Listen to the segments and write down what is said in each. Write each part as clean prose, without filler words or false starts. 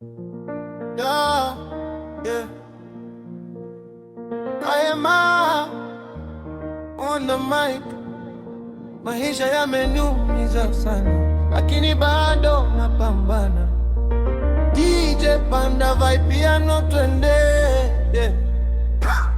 Yeah, yeah. Kahema on the mic. Maisha yameniumiza sana, lakini bado napambana. DJ panda vibe piano twende, yeah.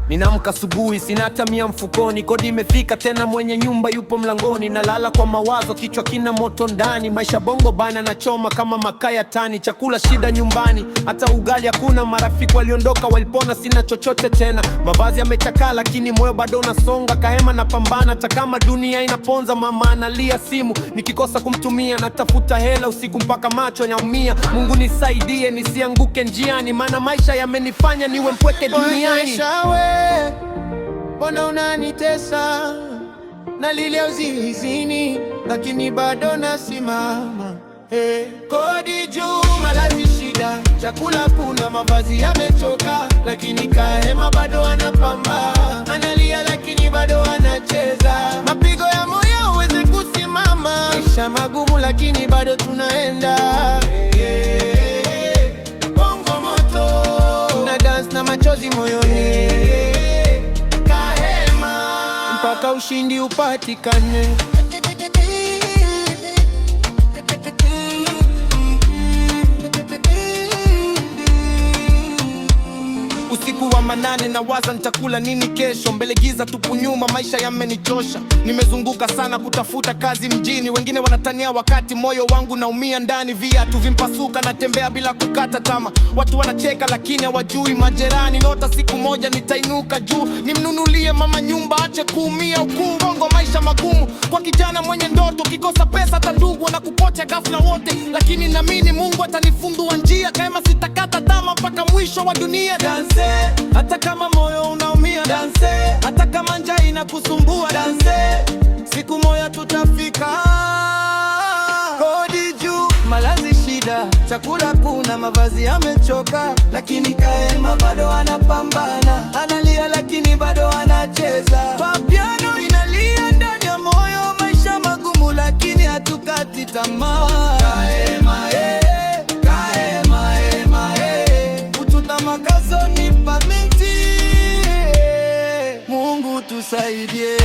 Ninaamka asubuhi sina hata mia mfukoni, kodi imefika tena, mwenye nyumba yupo mlangoni. Nalala kwa mawazo, kichwa kina moto ndani. Maisha bongo bana, nachoma kama makaa ya tani. Chakula shida nyumbani, hata ugali hakuna. Marafiki waliondoka walipona, sina chochote tena. Mavazi yamechakaa lakini moyo bado unasonga. Kahema napambana hata kama dunia inaponza. Mama analia simu, nikikosa kumtumia. Natafuta hela usiku mpaka macho yaumia. Mungu nisaidie nisianguke njiani, maana maisha yamenifanya niwe mpweke duniani. Mbona unanitesa? Nalilia uzizini, lakini bado nasimama. Kodi juu, malazi shida, chakula kuna, mavazi yamechoka, lakini Kahema bado anapamba. Analia lakini bado anacheza, mapigo ya moyo huwezi kusimama. Maisha magumu lakini bado tunaenda. Bongo moto, na dance na machozi moyoni. Mpaka ushindi upatikane. Usiku wa manane nawaza nitakula nini kesho. Mbele giza tupu nyuma, maisha yamenichosha. Nimezunguka sana kutafuta kazi mjini, wengine wanatania wakati moyo wangu naumia ndani. Viatu vimpasuka, natembea bila kukata tama. Watu wanacheka lakini hawajui majirani. Nota siku moja nitainuka juu, nimnunulie mama nyumba, ache kuumia ukuu. Bongo maisha magumu kwa kijana mwenye ndoto, kikosa pesa hata ndugu wanakupocha ghafla wote. Lakini naamini Mungu atanifungua njia. Kahema sitakata tamaa mpaka mwisho wa dunia. Dance hata kama moyo unaumia, dance hata kama njaa inakusumbua, dance siku moja tutafika. Kodi juu, malazi shida, chakula kuna, mavazi yamechoka, lakini Kahema bado anapambana. Analia lakini bado anacheza, piano inalia ndani ya moyo. Maisha magumu lakini hatukati tamaa. Kahema, Kahema, ututa makazo ni pamiti. Mungu tusaidie.